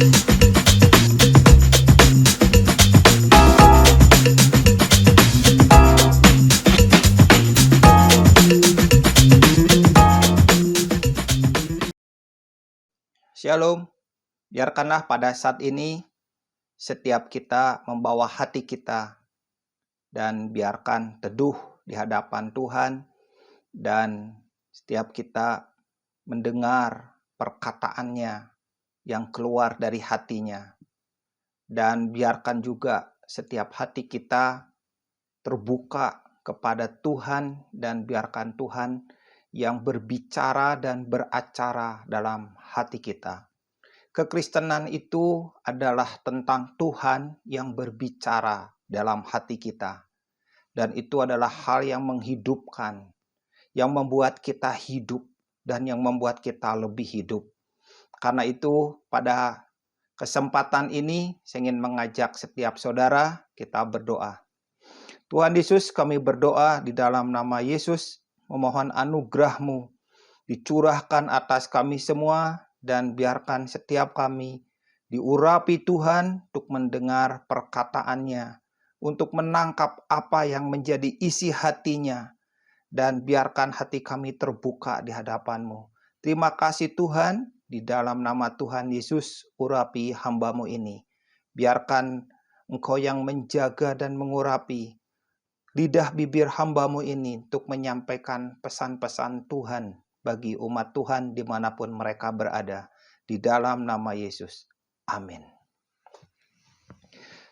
Shalom, biarkanlah pada saat ini setiap kita membawa hati kita dan biarkan teduh di hadapan Tuhan dan setiap kita mendengar perkataannya yang keluar dari hatinya. Dan biarkan juga setiap hati kita terbuka kepada Tuhan dan biarkan Tuhan yang berbicara dan beracara dalam hati kita. Kekristenan itu adalah tentang Tuhan yang berbicara dalam hati kita. Dan itu adalah hal yang menghidupkan, yang membuat kita hidup dan yang membuat kita lebih hidup. Karena itu pada kesempatan ini saya ingin mengajak setiap saudara kita berdoa. Tuhan Yesus, kami berdoa di dalam nama Yesus, memohon anugerah-Mu dicurahkan atas kami semua dan biarkan setiap kami diurapi Tuhan untuk mendengar perkataannya, untuk menangkap apa yang menjadi isi hatinya, dan biarkan hati kami terbuka di hadapan-Mu. Terima kasih Tuhan, di dalam nama Tuhan Yesus, urapi hamba-Mu ini. Biarkan Engkau yang menjaga dan mengurapi lidah bibir hamba-Mu ini untuk menyampaikan pesan-pesan Tuhan bagi umat Tuhan dimanapun mereka berada. Di dalam nama Yesus. Amin.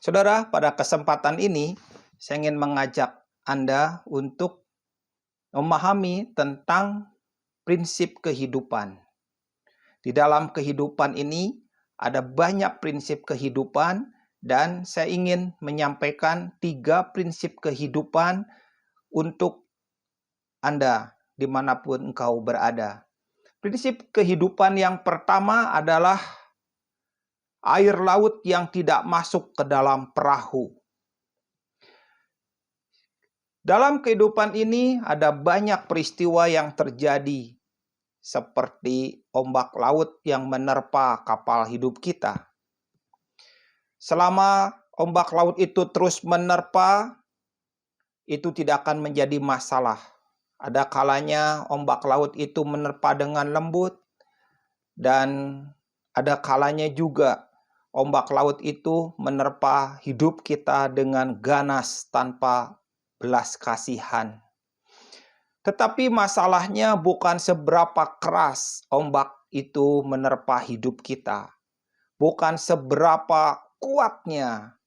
Saudara, pada kesempatan ini saya ingin mengajak Anda untuk memahami tentang prinsip kehidupan. Di dalam kehidupan ini ada banyak prinsip kehidupan dan saya ingin menyampaikan 3 prinsip kehidupan untuk Anda dimanapun engkau berada. Prinsip kehidupan yang pertama adalah air laut yang tidak masuk ke dalam perahu. Dalam kehidupan ini ada banyak peristiwa yang terjadi, seperti ombak laut yang menerpa kapal hidup kita. Selama ombak laut itu terus menerpa, itu tidak akan menjadi masalah. Ada kalanya ombak laut itu menerpa dengan lembut, dan ada kalanya juga ombak laut itu menerpa hidup kita dengan ganas tanpa belas kasihan. Tetapi masalahnya bukan seberapa keras ombak itu menerpa hidup kita. Bukan seberapa kuatnya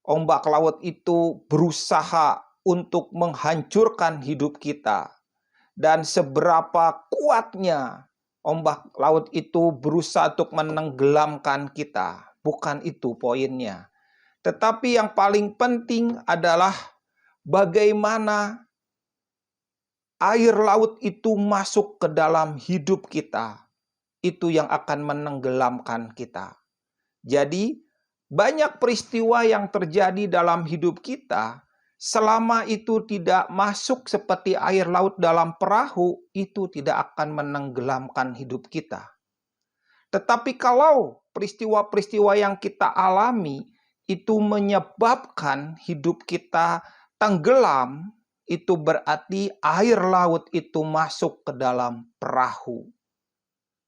ombak laut itu berusaha untuk menghancurkan hidup kita. Dan seberapa kuatnya ombak laut itu berusaha untuk menenggelamkan kita. Bukan itu poinnya. Tetapi yang paling penting adalah bagaimana air laut itu masuk ke dalam hidup kita. Itu yang akan menenggelamkan kita. Jadi, banyak peristiwa yang terjadi dalam hidup kita, selama itu tidak masuk seperti air laut dalam perahu, itu tidak akan menenggelamkan hidup kita. Tetapi kalau peristiwa-peristiwa yang kita alami, itu menyebabkan hidup kita tenggelam, itu berarti air laut itu masuk ke dalam perahu.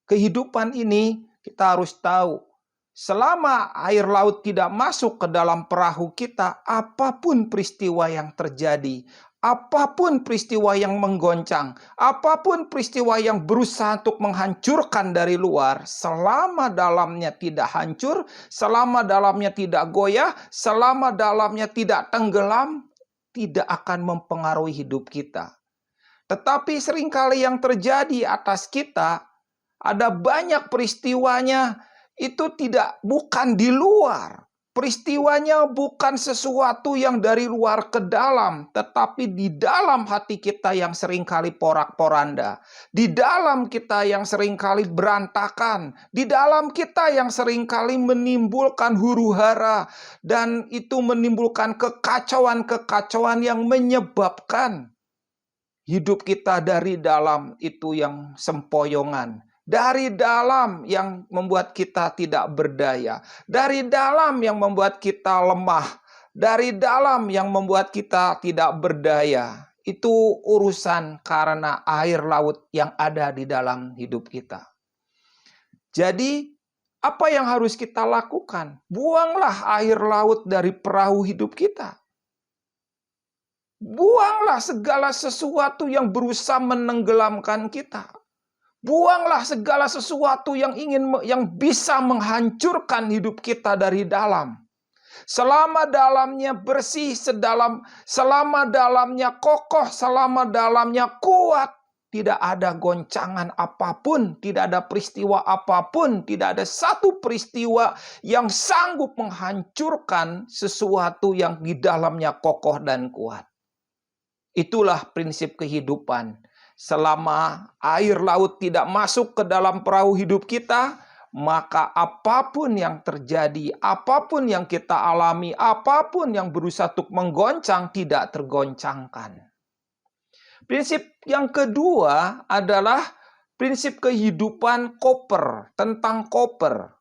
Kehidupan ini kita harus tahu, selama air laut tidak masuk ke dalam perahu kita, apapun peristiwa yang terjadi, apapun peristiwa yang menggoncang, apapun peristiwa yang berusaha untuk menghancurkan dari luar, selama dalamnya tidak hancur, selama dalamnya tidak goyah, selama dalamnya tidak tenggelam, tidak akan mempengaruhi hidup kita. Tetapi seringkali yang terjadi atas kita, ada banyak peristiwanya itu bukan di luar. Peristiwanya bukan sesuatu yang dari luar ke dalam, tetapi di dalam hati kita yang seringkali porak-poranda. Di dalam kita yang seringkali berantakan. Di dalam kita yang seringkali menimbulkan huru-hara. Dan itu menimbulkan kekacauan-kekacauan yang menyebabkan hidup kita dari dalam itu yang sempoyongan. Dari dalam yang membuat kita tidak berdaya. Dari dalam yang membuat kita lemah. Dari dalam yang membuat kita tidak berdaya. Itu urusan karena air laut yang ada di dalam hidup kita. Jadi, apa yang harus kita lakukan? Buanglah air laut dari perahu hidup kita. Buanglah segala sesuatu yang berusaha menenggelamkan kita. Buanglah segala sesuatu yang bisa menghancurkan hidup kita dari dalam. Selama dalamnya bersih, selama dalamnya kokoh, selama dalamnya kuat, tidak ada goncangan apapun, tidak ada peristiwa apapun, tidak ada satu peristiwa yang sanggup menghancurkan sesuatu yang di dalamnya kokoh dan kuat. Itulah prinsip kehidupan. Selama air laut tidak masuk ke dalam perahu hidup kita, maka apapun yang terjadi, apapun yang kita alami, apapun yang berusaha untuk menggoncang, tidak tergoncangkan. Prinsip yang kedua adalah prinsip kehidupan koper, tentang koper.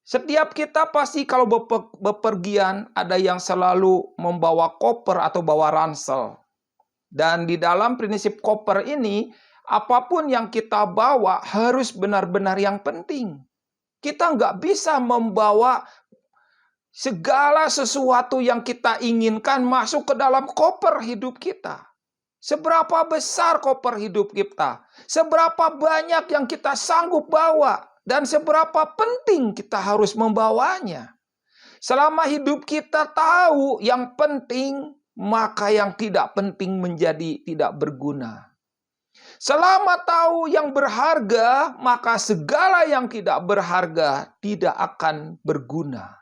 Setiap kita pasti kalau bepergian ada yang selalu membawa koper atau bawa ransel. Dan di dalam prinsip koper ini, apapun yang kita bawa harus benar-benar yang penting. Kita nggak bisa membawa segala sesuatu yang kita inginkan masuk ke dalam koper hidup kita. Seberapa besar koper hidup kita? Seberapa banyak yang kita sanggup bawa? Dan seberapa penting kita harus membawanya. Selama hidup kita tahu yang penting, maka yang tidak penting menjadi tidak berguna. Selama tahu yang berharga, maka segala yang tidak berharga tidak akan berguna.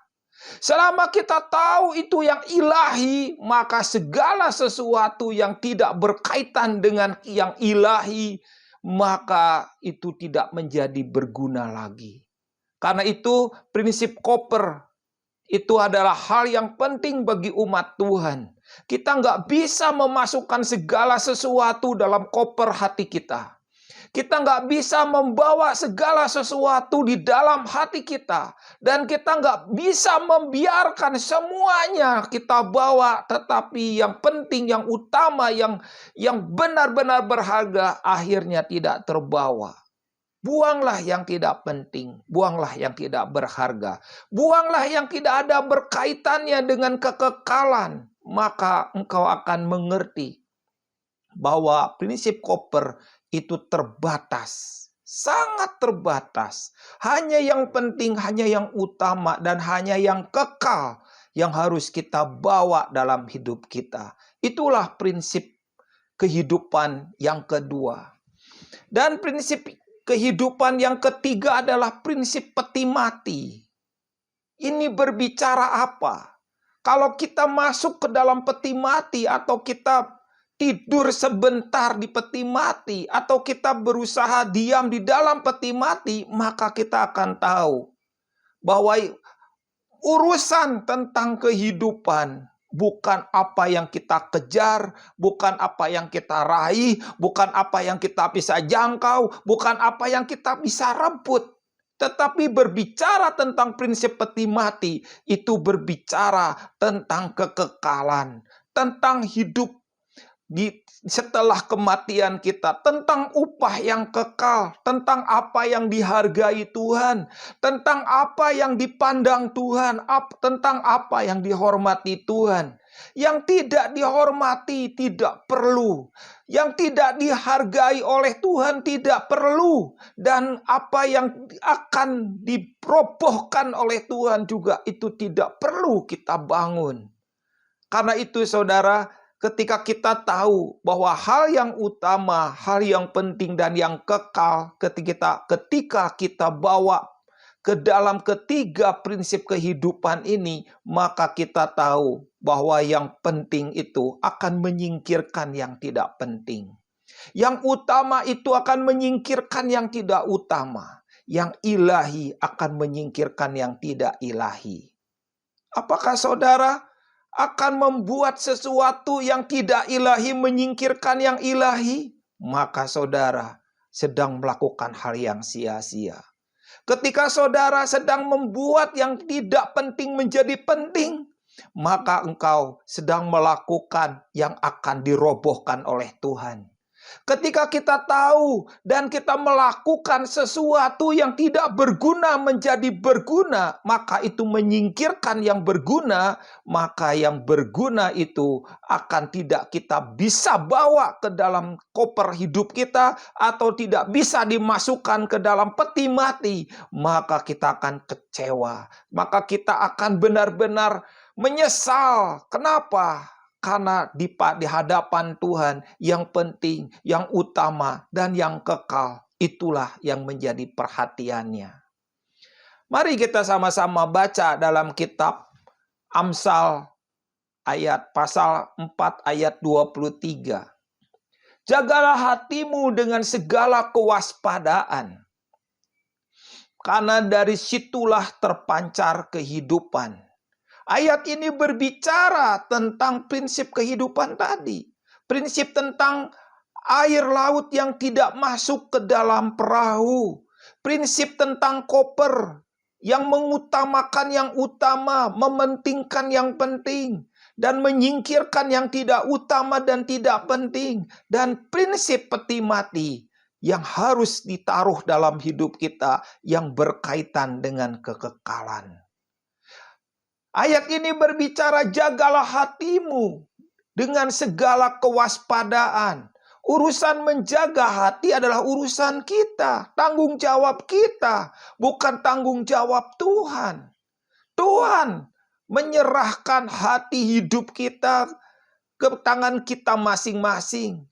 Selama kita tahu itu yang ilahi, maka segala sesuatu yang tidak berkaitan dengan yang ilahi, maka itu tidak menjadi berguna lagi. Karena itu prinsip koper itu adalah hal yang penting bagi umat Tuhan. Kita nggak bisa memasukkan segala sesuatu dalam koper hati kita. Kita nggak bisa membawa segala sesuatu di dalam hati kita. Dan kita nggak bisa membiarkan semuanya kita bawa. Tetapi yang penting, yang utama, yang benar-benar berharga akhirnya tidak terbawa. Buanglah yang tidak penting. Buanglah yang tidak berharga. Buanglah yang tidak ada berkaitannya dengan kekekalan. Maka engkau akan mengerti bahwa prinsip koper itu terbatas, sangat terbatas. Hanya yang penting, hanya yang utama, dan hanya yang kekal yang harus kita bawa dalam hidup kita. Itulah prinsip kehidupan yang kedua. Dan prinsip kehidupan yang ketiga adalah prinsip peti mati. Ini berbicara apa? Kalau kita masuk ke dalam peti mati atau kita tidur sebentar di peti mati, atau kita berusaha diam di dalam peti mati, maka kita akan tahu bahwa urusan tentang kehidupan bukan apa yang kita kejar, bukan apa yang kita raih, bukan apa yang kita bisa jangkau, bukan apa yang kita bisa rebut. Tetapi berbicara tentang prinsip peti mati, itu berbicara tentang kekekalan, tentang hidup setelah kematian kita, tentang upah yang kekal, tentang apa yang dihargai Tuhan, tentang apa yang dipandang Tuhan, tentang apa yang dihormati Tuhan. Yang tidak dihormati tidak perlu, yang tidak dihargai oleh Tuhan tidak perlu, dan apa yang akan dirobohkan oleh Tuhan juga itu tidak perlu kita bangun. Karena itu saudara, ketika kita tahu bahwa hal yang utama, hal yang penting dan yang kekal ketika kita bawa ke dalam ketiga prinsip kehidupan ini, maka kita tahu bahwa yang penting itu akan menyingkirkan yang tidak penting. Yang utama itu akan menyingkirkan yang tidak utama. Yang ilahi akan menyingkirkan yang tidak ilahi. Apakah saudara akan membuat sesuatu yang tidak ilahi menyingkirkan yang ilahi? Maka saudara sedang melakukan hal yang sia-sia. Ketika saudara sedang membuat yang tidak penting menjadi penting, maka engkau sedang melakukan yang akan dirobohkan oleh Tuhan. Ketika kita tahu dan kita melakukan sesuatu yang tidak berguna menjadi berguna, maka itu menyingkirkan yang berguna, maka yang berguna itu akan tidak kita bisa bawa ke dalam koper hidup kita atau tidak bisa dimasukkan ke dalam peti mati, maka kita akan kecewa, maka kita akan benar-benar menyesal. Kenapa? Karena di hadapan Tuhan yang penting, yang utama, dan yang kekal, itulah yang menjadi perhatiannya. Mari kita sama-sama baca dalam kitab Amsal pasal 4 ayat 23. Jagalah hatimu dengan segala kewaspadaan, karena dari situlah terpancar kehidupan. Ayat ini berbicara tentang prinsip kehidupan tadi. Prinsip tentang air laut yang tidak masuk ke dalam perahu. Prinsip tentang koper yang mengutamakan yang utama, mementingkan yang penting, dan menyingkirkan yang tidak utama dan tidak penting. Dan prinsip peti mati yang harus ditaruh dalam hidup kita yang berkaitan dengan kekekalan. Ayat ini berbicara jagalah hatimu dengan segala kewaspadaan. Urusan menjaga hati adalah urusan kita, tanggung jawab kita, bukan tanggung jawab Tuhan. Tuhan menyerahkan hati hidup kita ke tangan kita masing-masing.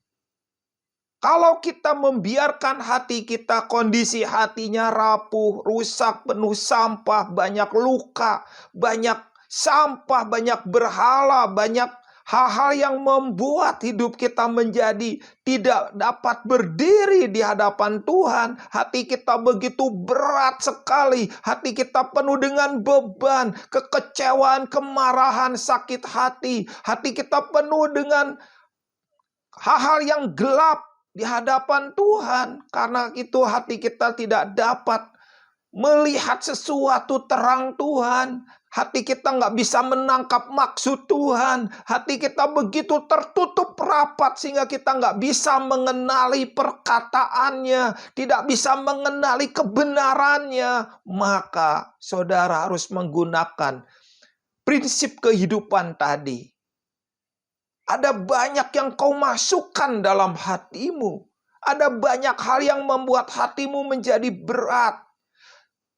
Kalau kita membiarkan hati kita, kondisi hatinya rapuh, rusak, penuh sampah, banyak luka, banyak sampah, banyak berhala, banyak hal-hal yang membuat hidup kita menjadi tidak dapat berdiri di hadapan Tuhan. Hati kita begitu berat sekali. Hati kita penuh dengan beban, kekecewaan, kemarahan, sakit hati. Hati kita penuh dengan hal-hal yang gelap di hadapan Tuhan. Karena itu hati kita tidak dapat melihat sesuatu terang Tuhan. Hati kita nggak bisa menangkap maksud Tuhan. Hati kita begitu tertutup rapat sehingga kita nggak bisa mengenali perkataannya, tidak bisa mengenali kebenarannya. Maka saudara harus menggunakan prinsip kehidupan tadi. Ada banyak yang kau masukkan dalam hatimu. Ada banyak hal yang membuat hatimu menjadi berat.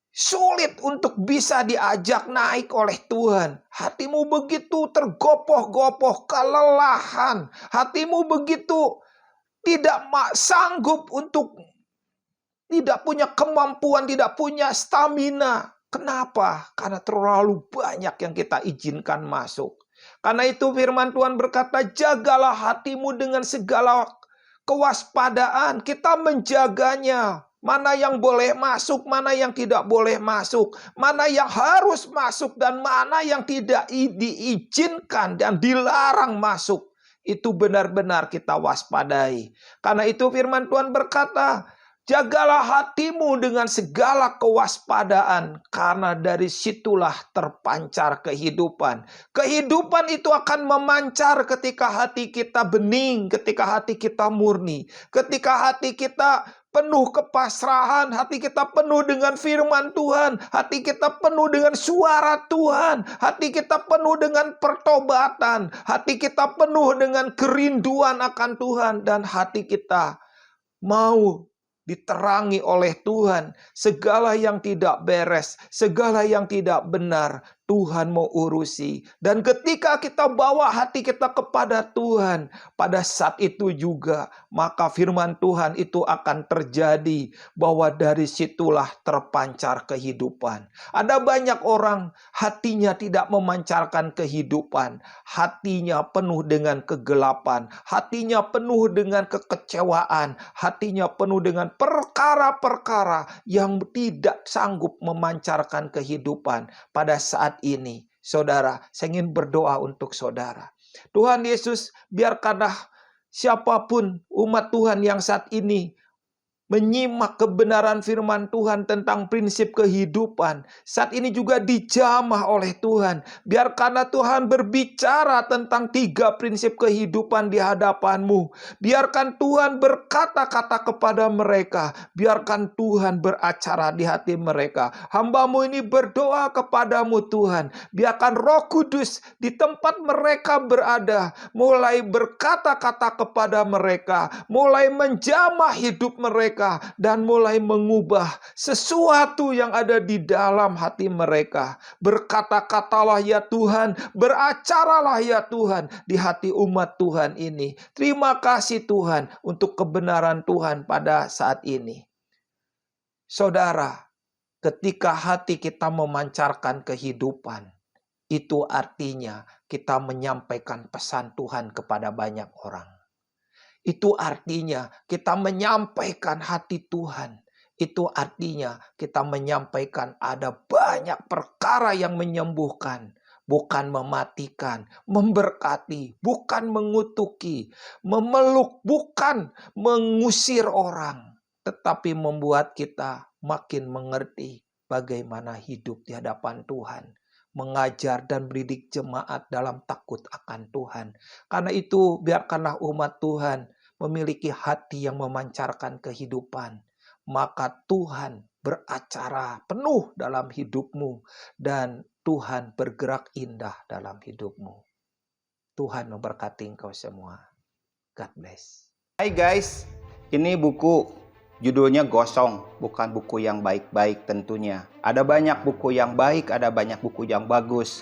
Sulit untuk bisa diajak naik oleh Tuhan. Hatimu begitu tergopoh-gopoh, kelelahan. Hatimu begitu tidak sanggup untuk, tidak punya kemampuan, tidak punya stamina. Kenapa? Karena terlalu banyak yang kita izinkan masuk. Karena itu firman Tuhan berkata, jagalah hatimu dengan segala kewaspadaan. Kita menjaganya. Mana yang boleh masuk, mana yang tidak boleh masuk. Mana yang harus masuk dan mana yang tidak diizinkan dan dilarang masuk. Itu benar-benar kita waspadai. Karena itu firman Tuhan berkata, jagalah hatimu dengan segala kewaspadaan, karena dari situlah terpancar kehidupan. Kehidupan itu akan memancar ketika hati kita bening, ketika hati kita murni, ketika hati kita penuh kepasrahan, hati kita penuh dengan firman Tuhan, hati kita penuh dengan suara Tuhan, hati kita penuh dengan pertobatan, hati kita penuh dengan kerinduan akan Tuhan, dan hati kita mau diterangi oleh Tuhan. Segala yang tidak beres, segala yang tidak benar, Tuhan mau urusi. Dan ketika kita bawa hati kita kepada Tuhan, pada saat itu juga, maka firman Tuhan itu akan terjadi, bahwa dari situlah terpancar kehidupan. Ada banyak orang hatinya tidak memancarkan kehidupan, hatinya penuh dengan kegelapan, hatinya penuh dengan kekecewaan, hatinya penuh dengan perkara-perkara yang tidak sanggup memancarkan kehidupan. Pada saat ini, saudara, saya ingin berdoa untuk saudara. Tuhan Yesus, biarkanlah siapapun umat Tuhan yang saat ini menyimak kebenaran firman Tuhan tentang prinsip kehidupan. Saat ini juga dijamah oleh Tuhan. Biarkanlah Tuhan berbicara tentang 3 prinsip kehidupan di hadapanmu. Biarkan Tuhan berkata-kata kepada mereka. Biarkan Tuhan beracara di hati mereka. Hamba-Mu ini berdoa kepadamu Tuhan. Biarkan Roh Kudus di tempat mereka berada, mulai berkata-kata kepada mereka, mulai menjamah hidup mereka, dan mulai mengubah sesuatu yang ada di dalam hati mereka. Berkata-katalah ya Tuhan, beracaralah ya Tuhan di hati umat Tuhan ini. Terima kasih Tuhan untuk kebenaran Tuhan pada saat ini. Saudara, ketika hati kita memancarkan kehidupan, itu artinya kita menyampaikan pesan Tuhan kepada banyak orang. Itu artinya kita menyampaikan hati Tuhan. Itu artinya kita menyampaikan ada banyak perkara yang menyembuhkan. Bukan mematikan, memberkati, bukan mengutuki, memeluk, bukan mengusir orang. Tetapi membuat kita makin mengerti bagaimana hidup di hadapan Tuhan. Mengajar dan mendidik jemaat dalam takut akan Tuhan. Karena itu biarkanlah umat Tuhan memiliki hati yang memancarkan kehidupan. Maka Tuhan beracara penuh dalam hidupmu dan Tuhan bergerak indah dalam hidupmu. Tuhan memberkati engkau semua. God bless. Hai guys, ini buku judulnya Gosong, bukan buku yang baik-baik tentunya. Ada banyak buku yang baik, ada banyak buku yang bagus.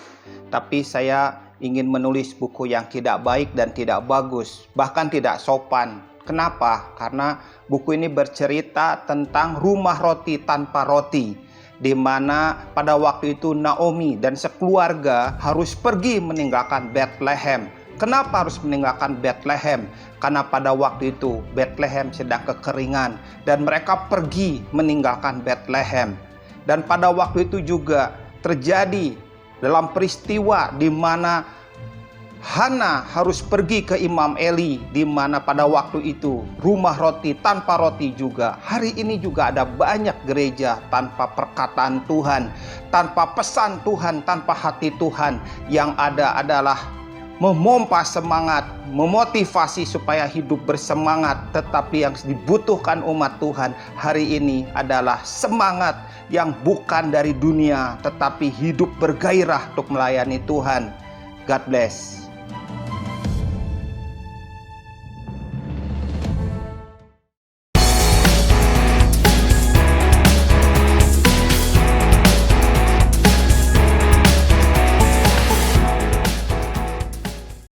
Tapi saya ingin menulis buku yang tidak baik dan tidak bagus, bahkan tidak sopan. Kenapa? Karena buku ini bercerita tentang rumah roti tanpa roti, di mana pada waktu itu Naomi dan sekeluarga harus pergi meninggalkan Bethlehem. Kenapa harus meninggalkan Bethlehem? Karena pada waktu itu Bethlehem sedang kekeringan dan mereka pergi meninggalkan Bethlehem. Dan pada waktu itu juga terjadi dalam peristiwa di mana Hana harus pergi ke Imam Eli, di mana pada waktu itu rumah roti tanpa roti juga. Hari ini juga ada banyak gereja tanpa perkataan Tuhan, tanpa pesan Tuhan, tanpa hati Tuhan. Yang ada adalah memompa semangat, memotivasi supaya hidup bersemangat. Tetapi yang dibutuhkan umat Tuhan hari ini adalah semangat yang bukan dari dunia, tetapi hidup bergairah untuk melayani Tuhan. God bless.